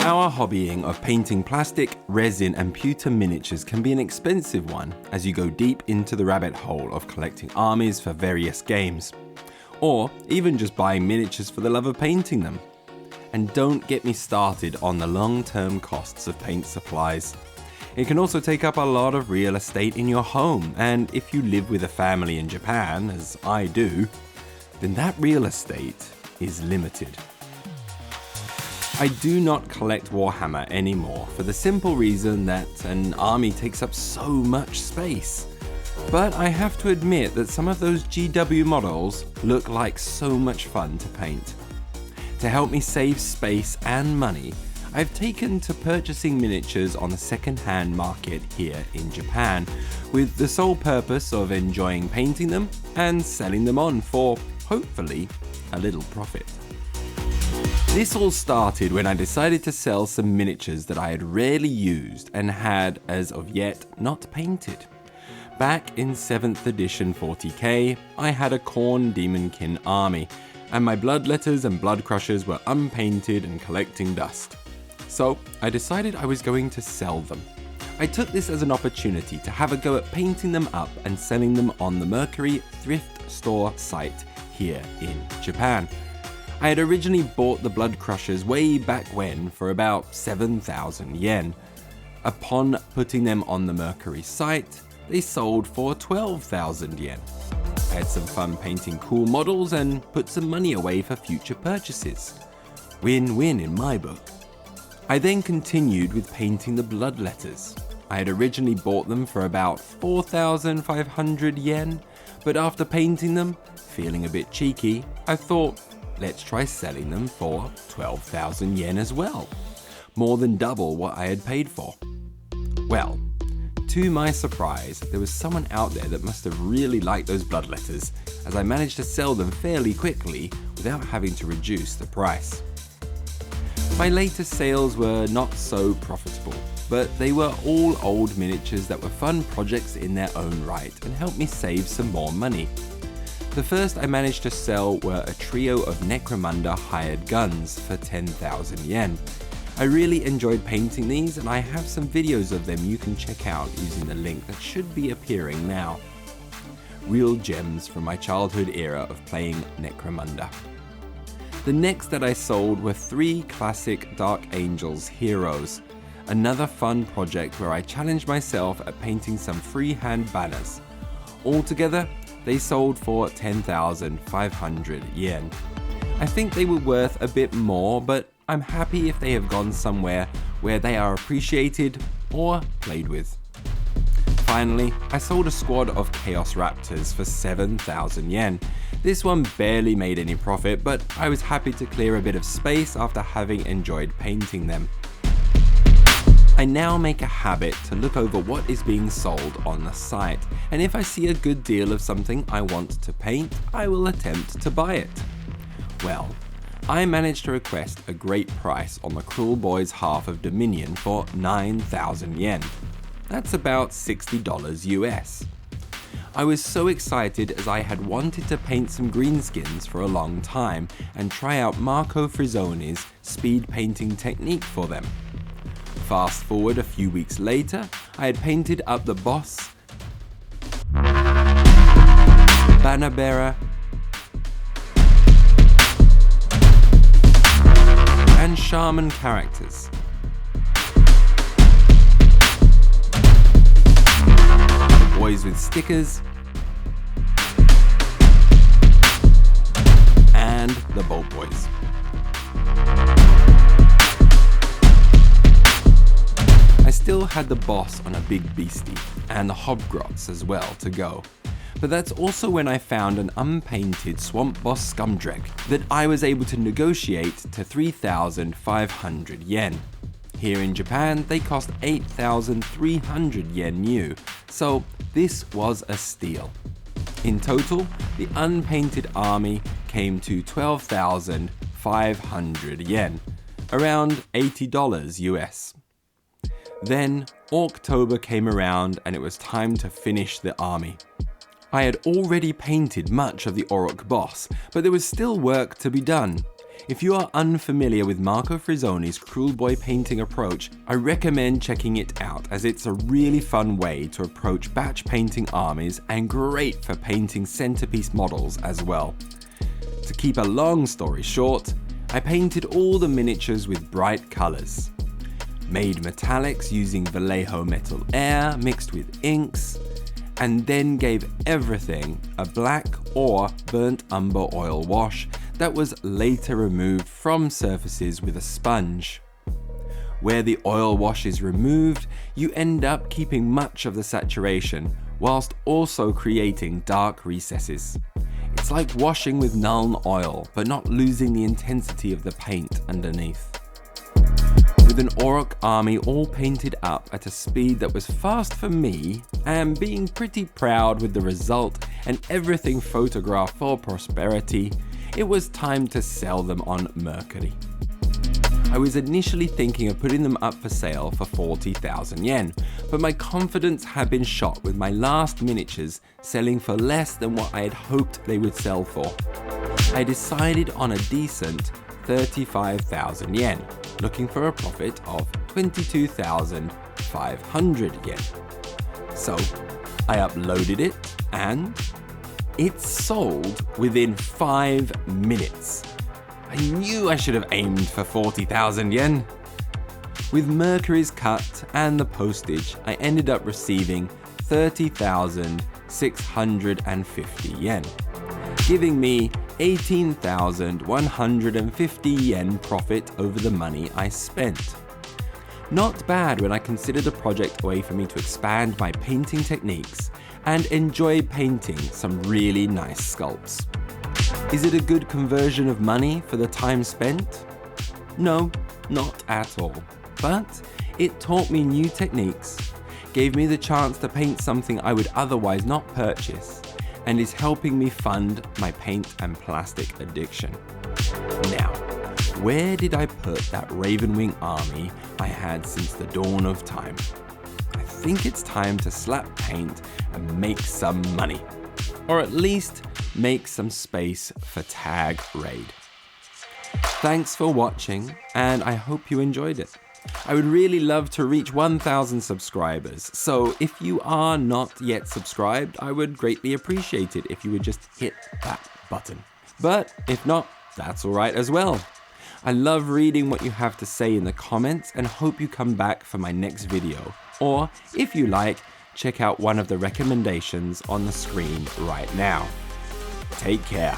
Our hobbying of painting plastic, resin and pewter miniatures can be an expensive one as you go deep into the rabbit hole of collecting armies for various games, or even just buying miniatures for the love of painting them. And don't get me started on the long-term costs of paint supplies. It can also take up a lot of real estate in your home, and if you live with a family in Japan, as I do, then that real estate is limited. I do not collect Warhammer anymore for the simple reason that an army takes up so much space. But I have to admit that some of those GW models look like so much fun to paint. To help me save space and money, I've taken to purchasing miniatures on the second-hand market here in Japan, with the sole purpose of enjoying painting them and selling them on for, hopefully, a little profit. This all started when I decided to sell some miniatures that I had rarely used and had, as of yet, not painted. Back in 7th edition 40k, I had a Khorne Demonkin army, and my bloodletters and blood crushers were unpainted and collecting dust. So I decided I was going to sell them. I took this as an opportunity to have a go at painting them up and selling them on the Mercury thrift store site here in Japan. I had originally bought the blood crushers way back when for about 7,000 yen. Upon putting them on the Mercury site, they sold for 12,000 yen. I had some fun painting cool models and put some money away for future purchases. Win-win in my book. I then continued with painting the bloodletters. I had originally bought them for about 4,500 yen, but after painting them, feeling a bit cheeky, I thought, let's try selling them for 12,000 yen as well. More than double what I had paid for. Well, to my surprise, there was someone out there that must have really liked those bloodletters, as I managed to sell them fairly quickly without having to reduce the price. My later sales were not so profitable, but they were all old miniatures that were fun projects in their own right and helped me save some more money. The first I managed to sell were a trio of Necromunda hired guns for 10,000 yen. I really enjoyed painting these, and I have some videos of them you can check out using the link that should be appearing now. Real gems from my childhood era of playing Necromunda. The next that I sold were 3 classic Dark Angels heroes. Another fun project where I challenged myself at painting some freehand banners. Altogether, they sold for 10,500 yen. I think they were worth a bit more, but I'm happy if they have gone somewhere where they are appreciated or played with. Finally, I sold a squad of Chaos Raptors for 7,000 yen. This one barely made any profit, but I was happy to clear a bit of space after having enjoyed painting them. I now make a habit to look over what is being sold on the site, and if I see a good deal of something I want to paint, I will attempt to buy it. Well, I managed to request a great price on the Kruleboyz half of Dominion for 9,000 yen. That's about $60 US. I was so excited as I had wanted to paint some greenskins for a long time and try out Marco Frizzone's speed painting technique for them. Fast forward a few weeks later, I had painted up the boss, banner bearer, and shaman characters. The boys with stickers, and the boat boys. I still had the boss on a big beastie, and the hobgrots as well to go. But that's also when I found an unpainted swamp boss scumdreg that I was able to negotiate to 3,500 yen. Here in Japan, they cost 8,300 yen new, so this was a steal. In total, the unpainted army came to 12,500 yen, around $80 US. Then, October came around and it was time to finish the army. I had already painted much of the Orc boss, but there was still work to be done. If you are unfamiliar with Marco Frizzoni's Kruleboyz painting approach, I recommend checking it out as it's a really fun way to approach batch painting armies and great for painting centerpiece models as well. To keep a long story short, I painted all the miniatures with bright colors, made metallics using Vallejo Metal Air mixed with inks, and then gave everything a black or burnt umber oil wash that was later removed from surfaces with a sponge. Where the oil wash is removed, you end up keeping much of the saturation, whilst also creating dark recesses. It's like washing with Nuln oil, but not losing the intensity of the paint underneath. With an Orruk army all painted up at a speed that was fast for me, and being pretty proud with the result and everything photographed for prosperity, it was time to sell them on Mercury. I was initially thinking of putting them up for sale for 40,000 yen, but my confidence had been shot with my last miniatures selling for less than what I had hoped they would sell for. I decided on a decent 35,000 yen, looking for a profit of 22,500 yen. So I uploaded it and it sold within 5 minutes. I knew I should have aimed for 40,000 yen. With Mercury's cut and the postage, I ended up receiving 30,650 yen, giving me 18,150 yen profit over the money I spent. Not bad when I considered a project a way for me to expand my painting techniques and enjoy painting some really nice sculpts. Is it a good conversion of money for the time spent? No, not at all. But it taught me new techniques, gave me the chance to paint something I would otherwise not purchase, and is helping me fund my paint and plastic addiction. Now, where did I put that Ravenwing army I had since the dawn of time? I think it's time to slap paint and make some money. Or at least make some space for Tag Raid. Thanks for watching, and I hope you enjoyed it. I would really love to reach 1,000 subscribers, so if you are not yet subscribed, I would greatly appreciate it if you would just hit that button. But if not, that's alright as well. I love reading what you have to say in the comments and hope you come back for my next video. Or, if you like, check out one of the recommendations on the screen right now. Take care.